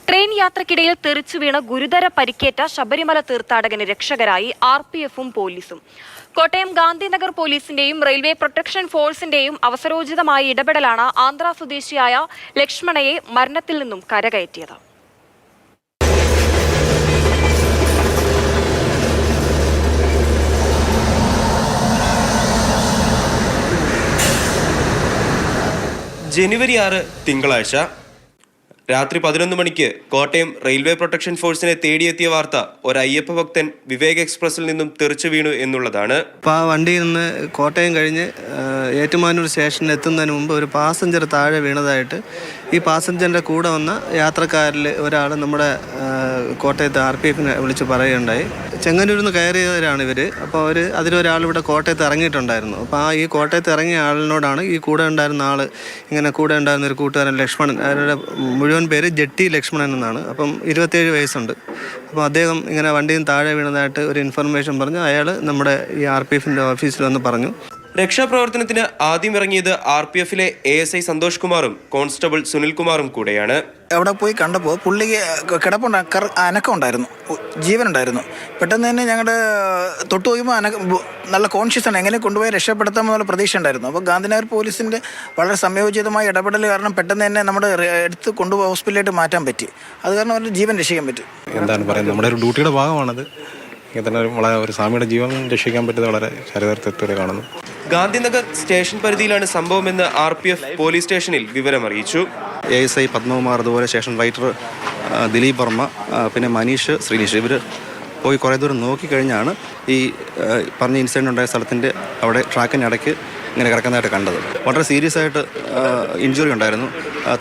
Train യാത്രക്കിടയിൽ തെറിച്ചു വീണ് ഗുരുതര പരിക്കേറ്റ ശബരിമല തീർത്ഥാടകന് രക്ഷകരായി RPFും പോലീസും. കോട്ടയം ഗാന്ധിനഗർ പോലീസിന്റെയും റെയിൽവേ പ്രൊട്ടക്ഷൻ ഫോഴ്സിന്റെയും അവസരോചിതമായ ഇടപെടലാണ് ആന്ധ്ര സ്വദേശിയായ ലക്ഷ്മണയെ മരണത്തിൽ നിന്നും കരകയറ്റിയത്. ജനുവരി 6 തിങ്കളാഴ്ച രാത്രി 11 മണിക്ക് കോട്ടയം റെയിൽവേ പ്രൊട്ടക്ഷൻ ഫോഴ്സിനെ തേടിയെത്തിയ വാർത്ത ഒരു അയ്യപ്പ ഭക്തൻ വിവേക് എക്സ്പ്രസിൽ നിന്നും തെറിച്ചു വീണു എന്നുള്ളതാണ്. അപ്പോൾ ആ വണ്ടിയിൽ നിന്ന് കോട്ടയം കഴിഞ്ഞ് ഏറ്റുമാനൂർ സ്റ്റേഷനിൽ എത്തുന്നതിന് മുമ്പ് ഒരു പാസഞ്ചർ താഴെ വീണതായിട്ട് ഈ പാസഞ്ചറിൻ്റെ കൂടെ വന്ന യാത്രക്കാരിൽ ഒരാൾ നമ്മുടെ കോട്ടയത്ത് RPFിനെ വിളിച്ച് പറയുകയുണ്ടായി. ചെങ്ങന്നൂരിൽ നിന്ന് കയറിയവരാണ് ഇവർ. അപ്പോൾ അതിലൊരാൾ ഇവിടെ കോട്ടയത്ത് ഇറങ്ങിയിട്ടുണ്ടായിരുന്നു. അപ്പോൾ ഈ കോട്ടയത്ത് ഇറങ്ങിയ ആളിനോടാണ് ഈ കൂടെ ഉണ്ടായിരുന്ന ആൾ ഇങ്ങനെ കൂടെ ഉണ്ടായിരുന്ന ഒരു കൂട്ടുകാരൻ ലക്ഷ്മണൻ, അവരുടെ മുഴുവൻ പേര് ജെട്ടി ലക്ഷ്മണൻ എന്നാണ്. അപ്പം 27 വയസ്സുണ്ട്. അപ്പോൾ അദ്ദേഹം ഇങ്ങനെ വണ്ടിയിൽ നിന്ന് താഴെ വീണതായിട്ട് ഒരു ഇൻഫർമേഷൻ പറഞ്ഞു അയാൾ നമ്മുടെ ഈ RPFിൻ്റെ ഓഫീസിൽ വന്ന് പറഞ്ഞു. രക്ഷാപ്രവർത്തനത്തിന് ആദ്യം ഇറങ്ങിയത് RPFിലെ ASI സന്തോഷ് കുമാറും കോൺസ്റ്റബിൾ സുനിൽകുമാറും കൂടെയാണ്. അവിടെ പോയി കണ്ടപ്പോൾ പുള്ളിക്ക് അനക്കം ഉണ്ടായിരുന്നു, ജീവനുണ്ടായിരുന്നു. പെട്ടെന്ന് തന്നെ ഞങ്ങളുടെ തൊട്ട് നോക്കുമ്പോൾ നല്ല കോൺഷ്യസ് ആണ്, എങ്ങനെ കൊണ്ടുപോയി രക്ഷപ്പെടുത്താമെന്നുള്ള പ്രതീക്ഷ ഉണ്ടായിരുന്നു. അപ്പോൾ ഗാന്ധിനഗർ പോലീസിൻ്റെ വളരെ സംയോജിതമായ ഇടപെടൽ കാരണം പെട്ടെന്ന് തന്നെ നമ്മുടെ എടുത്ത് കൊണ്ടുപോയി ഹോസ്പിറ്റലിലേക്ക് മാറ്റാൻ പറ്റി. അത് കാരണം അവരുടെ ജീവൻ രക്ഷിക്കാൻ പറ്റി. എന്താണ് പറയുന്നത്, നമ്മുടെ ഒരു ഡ്യൂട്ടിയുടെ ഭാഗമാണത്. ഇങ്ങനെ ഒരു സ്വാമിയുടെ ജീവൻ രക്ഷിക്കാൻ പറ്റിയത് വളരെ ചരിത്രത്തോടെ കാണുന്നു. ഗാന്ധിനഗർ സ്റ്റേഷൻ പരിധിയിലാണ് സംഭവമെന്ന് RPF പോലീസ് സ്റ്റേഷനിൽ വിവരമറിയിച്ചു. ASI പത്മകുമാർ, അതുപോലെ സ്റ്റേഷൻ റൈറ്റർ ദിലീപ് വർമ്മ, പിന്നെ മനീഷ്, ശ്രീനിഷ്, ഇവർ പോയി കുറേ ദൂരം നോക്കിക്കഴിഞ്ഞാണ് ഈ പറഞ്ഞ ഇൻസിഡൻറ്റ് ഉണ്ടായ സ്ഥലത്തിൻ്റെ അവിടെ ട്രാക്കിനിടയ്ക്ക് ഇങ്ങനെ കിടക്കുന്നതായിട്ട് കണ്ടത്. വളരെ സീരിയസ് ആയിട്ട് ഇഞ്ചുറി ഉണ്ടായിരുന്നു,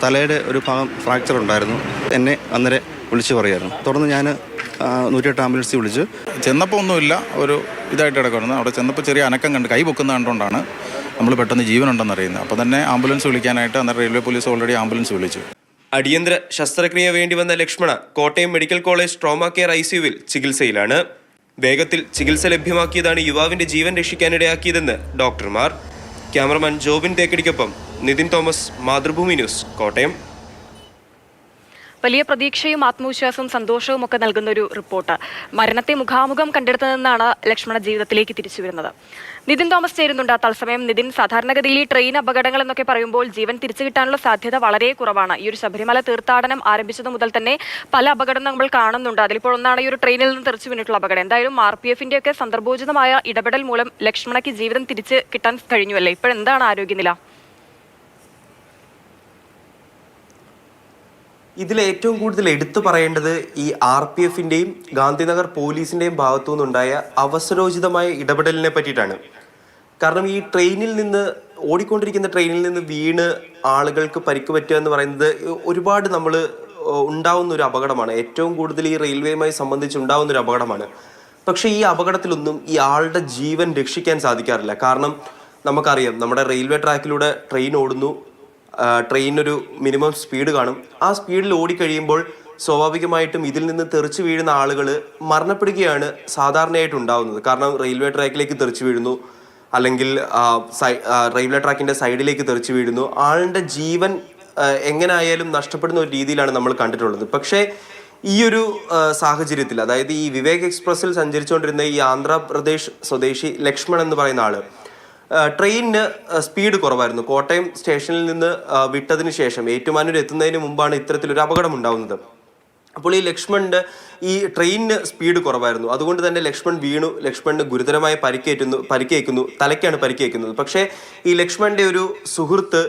തലയുടെ ഒരു ഭാഗം ഫ്രാക്ചർ ഉണ്ടായിരുന്നു. എന്നെ അന്നേരം വിളിച്ച് പറയുമായിരുന്നു. തുടർന്ന് ഞാൻ 108 ആംബുലൻസിൽ വിളിച്ച് ചെന്നപ്പോൾ ഒന്നുമില്ല, ഒരു ഇതായിട്ട് കിടക്കുന്നു. അവിടെ ചെന്നപ്പോൾ ചെറിയ അനക്കം കണ്ട് കൈ പൊക്കുന്ന കണ്ടുകൊണ്ടാണ് നമ്മൾ പെട്ടെന്ന് ജീവനുണ്ടെന്ന് അറിയുന്നത്. അപ്പോൾ തന്നെ ആംബുലൻസ് വിളിക്കാനായിട്ട് അന്നേരം റെയിൽവേ പോലീസ് ഓൾറെഡി ആംബുലൻസ് വിളിച്ചു. അടിയന്തര ശസ്ത്രക്രിയ വേണ്ടി വന്ന Lakshmana Kottayam medical college trauma care ICUവിൽ ചികിത്സയിലാണ്. വേഗത്തിൽ ചികിത്സ ലഭ്യമാക്കിയതാണ് യുവാവിന്റെ ജീവൻ രക്ഷിക്കാനിടയാക്കിയതെന്ന് ഡോക്ടർമാർ. ക്യാമറമാൻ ജോബിൻ തേക്കടിക്കൊപ്പം നിതിൻ തോമസ്, മാതൃഭൂമി ന്യൂസ്, കോട്ടയം. വലിയ പ്രതീക്ഷയും ആത്മവിശ്വാസവും സന്തോഷവും ഒക്കെ നൽകുന്ന ഒരു റിപ്പോർട്ട്. മരണത്തെ മുഖാമുഖം കണ്ടെടുത്തു നിന്നാണ് ലക്ഷ്മണ ജീവിതത്തിലേക്ക് തിരിച്ചു വരുന്നത്. നിതിൻ തോമസ് ചേരുന്നുണ്ട് തത്സമയം. നിതിൻ, സാധാരണഗതിയിൽ ഈ ട്രെയിൻ അപകടങ്ങൾ എന്നൊക്കെ പറയുമ്പോൾ ജീവൻ തിരിച്ചു കിട്ടാനുള്ള സാധ്യത വളരെ കുറവാണ്. ഈ ഒരു ശബരിമല തീർത്ഥാടനം ആരംഭിച്ചത് മുതൽ തന്നെ പല അപകടം നമ്മൾ കാണുന്നുണ്ട്. അതിലിപ്പോൾ ഒന്നാണ് ഈ ഒരു ട്രെയിനിൽ നിന്ന് തെറിച്ചു വീണിട്ടുള്ള അപകടം. എന്തായാലും RPFിന്റെ ഒക്കെ സന്ദർഭോചിതമായ ഇടപെടൽ മൂലം ലക്ഷ്മണയ്ക്ക് ജീവിതം തിരിച്ച് കിട്ടാൻ കഴിഞ്ഞു അല്ലേ? ഇപ്പോഴെന്താണ് ആരോഗ്യനില? ഇതിൽ ഏറ്റവും കൂടുതൽ എടുത്തു പറയേണ്ടത് ഈ RPFിന്റെയും ഗാന്ധിനഗർ പോലീസിന്റെയും ഭാഗത്തു നിന്നുണ്ടായ അവസരോചിതമായ ഇടപെടലിനെ പറ്റിയിട്ടാണ്. കാരണം ഈ ഓടിക്കൊണ്ടിരിക്കുന്ന ട്രെയിനിൽ നിന്ന് വീണ് ആളുകൾക്ക് പരിക്ക് പറ്റുക എന്ന് പറയുന്നത് ഒരുപാട് ഉണ്ടാവുന്ന ഒരു അപകടമാണ്. ഏറ്റവും കൂടുതൽ ഈ റെയിൽവേയുമായി സംബന്ധിച്ച് ഉണ്ടാവുന്ന ഒരു അപകടമാണ്. പക്ഷേ ഈ അപകടത്തിലൊന്നും ഈ ആളുടെ ജീവൻ രക്ഷിക്കാൻ സാധിക്കാറില്ല. കാരണം നമുക്കറിയാം, നമ്മുടെ റെയിൽവേ ട്രാക്കിലൂടെ ട്രെയിൻ ഓടുന്നു. ട്രെയിനൊരു മിനിമം സ്പീഡ് കാണും. ആ സ്പീഡിൽ ഓടിക്കഴിയുമ്പോൾ സ്വാഭാവികമായിട്ടും ഇതിൽ നിന്ന് തെറിച്ചു വീഴുന്ന ആളുകൾ മരണപ്പെടുകയാണ് സാധാരണയായിട്ട് ഉണ്ടാവുന്നത്. കാരണം റെയിൽവേ ട്രാക്കിലേക്ക് തെറിച്ചു വീഴുന്നു, അല്ലെങ്കിൽ റെയിൽവേ ട്രാക്കിൻ്റെ സൈഡിലേക്ക് തെറിച്ചു വീഴുന്നു. ആളുടെ ജീവൻ എങ്ങനെയായാലും നഷ്ടപ്പെടുന്ന ഒരു രീതിയിലാണ് നമ്മൾ കണ്ടിട്ടുള്ളത്. പക്ഷേ ഈ ഒരു സാഹചര്യത്തിൽ, അതായത് ഈ വിവേക് എക്സ്പ്രസിൽ സഞ്ചരിച്ചുകൊണ്ടിരുന്ന ഈ ആന്ധ്രാപ്രദേശ് സ്വദേശി ലക്ഷ്മൺ എന്ന് പറയുന്ന ആള്, ട്രെയിനിന് സ്പീഡ് കുറവായിരുന്നു. കോട്ടയം സ്റ്റേഷനിൽ നിന്ന് വിട്ടതിന് ശേഷം ഏറ്റുമാനൂർ എത്തുന്നതിന് മുമ്പാണ് ഇത്തരത്തിലൊരു അപകടം ഉണ്ടാകുന്നത്. അപ്പോൾ ഈ ലക്ഷ്മണിൻ്റെ ഈ ട്രെയിനിന് സ്പീഡ് കുറവായിരുന്നു. അതുകൊണ്ട് തന്നെ ലക്ഷ്മൺ വീണു. ലക്ഷ്മണിന് ഗുരുതരമായി പരിക്കേക്കുന്നു, തലയ്ക്കാണ് പരിക്കേക്കുന്നത്. പക്ഷേ ഈ ലക്ഷ്മണിൻ്റെ ഒരു സുഹൃത്ത്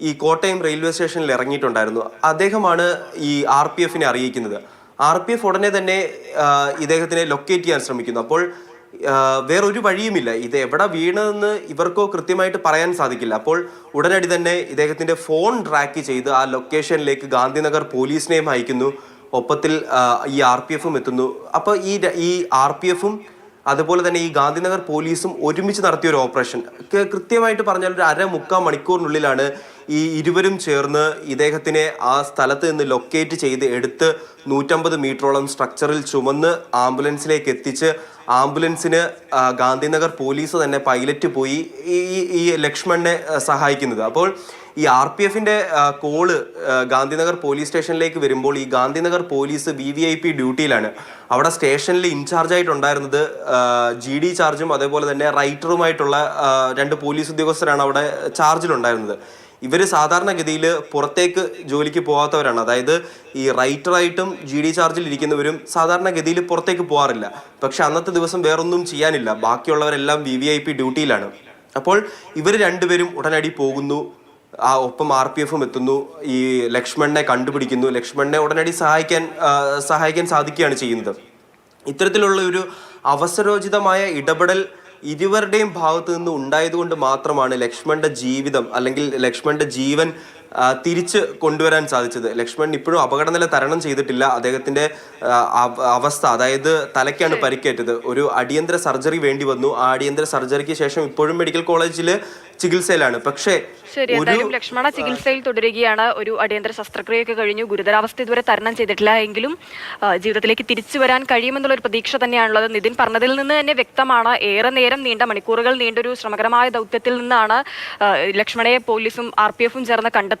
ഈ കോട്ടയം റെയിൽവേ സ്റ്റേഷനിൽ ഇറങ്ങിയിട്ടുണ്ടായിരുന്നു. അദ്ദേഹമാണ് ഈ RPFിനെ അറിയിക്കുന്നത്. RPF ഉടനെ തന്നെ ഇദ്ദേഹത്തിനെ ലൊക്കേറ്റ് ചെയ്യാൻ ശ്രമിക്കുന്നു. അപ്പോൾ വേറൊരു വഴിയുമില്ല, ഇത് എവിടെ വീണതെന്ന് ഇവർക്കോ കൃത്യമായിട്ട് പറയാൻ സാധിക്കില്ല. അപ്പോൾ ഉടനടി തന്നെ ഇദ്ദേഹത്തിന്റെ ഫോൺ ട്രാക്ക് ചെയ്ത് ആ ലൊക്കേഷനിലേക്ക് ഗാന്ധിനഗർ പോലീസിനെയും അയക്കുന്നു. ഒപ്പത്തിൽ ഈ RPFും എത്തുന്നു. അപ്പോൾ ഈ RPFും അതുപോലെ തന്നെ ഈ ഗാന്ധിനഗർ പോലീസും ഒരുമിച്ച് നടത്തിയ ഒരു ഓപ്പറേഷൻ, കൃത്യമായിട്ട് പറഞ്ഞാൽ ഒരു 1/4-3 മണിക്കൂറിനുള്ളിലാണ് ഈ ഇരുവരും ചേർന്ന് ഇദ്ദേഹത്തിനെ ആ സ്ഥലത്ത് നിന്ന് ലൊക്കേറ്റ് ചെയ്ത് എടുത്ത് 150 മീറ്ററോളം സ്ട്രക്ചറിൽ ചുമന്ന് ആംബുലൻസിലേക്ക് എത്തിച്ച് ആംബുലൻസിന് ഗാന്ധിനഗർ പോലീസ് തന്നെ പൈലറ്റ് പോയി ഈ ലക്ഷ്മണനെ സഹായിക്കുന്നത്. അപ്പോൾ ഈ RPFന്റെ കോള് ഗാന്ധിനഗർ പോലീസ് സ്റ്റേഷനിലേക്ക് വരുമ്പോൾ ഈ ഗാന്ധിനഗർ പോലീസ് VVIP ഡ്യൂട്ടിയിലാണ്. അവിടെ സ്റ്റേഷനിൽ ഇൻചാർജായിട്ടുണ്ടായിരുന്നത് GD ചാർജും അതേപോലെ തന്നെ റൈറ്ററുമായിട്ടുള്ള 2 പോലീസ് ഉദ്യോഗസ്ഥരാണ് അവിടെ ചാർജിലുണ്ടായിരുന്നത്. ഇവർ സാധാരണഗതിയിൽ പുറത്തേക്ക് ജോലിക്ക് പോകാത്തവരാണ്. അതായത് ഈ റൈറ്ററായിട്ടും GD ചാർജിൽ ഇരിക്കുന്നവരും സാധാരണഗതിയിൽ പുറത്തേക്ക് പോകാറില്ല. പക്ഷെ അന്നത്തെ ദിവസം വേറൊന്നും ചെയ്യാനില്ല, ബാക്കിയുള്ളവരെല്ലാം VVIP ഡ്യൂട്ടിയിലാണ്. അപ്പോൾ ഇവർ രണ്ടുപേരും ഉടനടി പോകുന്നു. ഒപ്പം RPFും എത്തുന്നു. ഈ ലക്ഷ്മണനെ കണ്ടുപിടിക്കുന്നു. ലക്ഷ്മണനെ ഉടനടി സഹായിക്കാൻ സാധിക്കുകയാണ് ചെയ്യുന്നത്. ഇത്തരത്തിലുള്ള ഒരു അവസരോചിതമായ ഇടപെടൽ ഇരുവരുടെയും ഭാഗത്തു നിന്ന് ഉണ്ടായതുകൊണ്ട് മാത്രമാണ് ലക്ഷ്മണന്റെ ജീവിതം അല്ലെങ്കിൽ ലക്ഷ്മണന്റെ ജീവൻ തിരിച്ച് കൊണ്ടുവരാൻ സാധിച്ചത്. ലക്ഷ്മണൻ ഇപ്പോഴും അപകടനില തരണം ചെയ്തിട്ടില്ല. അദ്ദേഹത്തിന്റെ അവസ്ഥ, അതായത് തലയ്ക്കാണ് പരിക്കേറ്റത്. ഒരു അടിയന്തര സർജറി വേണ്ടി വന്നു. ആ അടിയന്തര സർജറിക്ക് ശേഷം ഇപ്പോഴും മെഡിക്കൽ കോളേജിൽ ചികിത്സയിലാണ്. പക്ഷേ ശരി, എന്തായാലും ലക്ഷ്മണ ചികിത്സയിൽ തുടരുകയാണ്. ഒരു അടിയന്തര ശസ്ത്രക്രിയയൊക്കെ കഴിഞ്ഞു. ഗുരുതരാവസ്ഥ ഇതുവരെ തരണം ചെയ്തിട്ടില്ല എങ്കിലും ജീവിതത്തിലേക്ക് തിരിച്ചു വരാൻ കഴിയുമെന്നുള്ള ഒരു പ്രതീക്ഷ തന്നെയാണുള്ളത്. നിതിൻ പറഞ്ഞതിൽ നിന്ന് തന്നെ വ്യക്തമാണ്, ഏറെ നേരം നീണ്ട മണിക്കൂറുകൾ നീണ്ടൊരു ശ്രമകരമായ ദൗത്യത്തിൽ നിന്നാണ് ലക്ഷ്മണയെ പോലീസും RPFും ചേർന്ന് കണ്ടെത്തുന്നത്.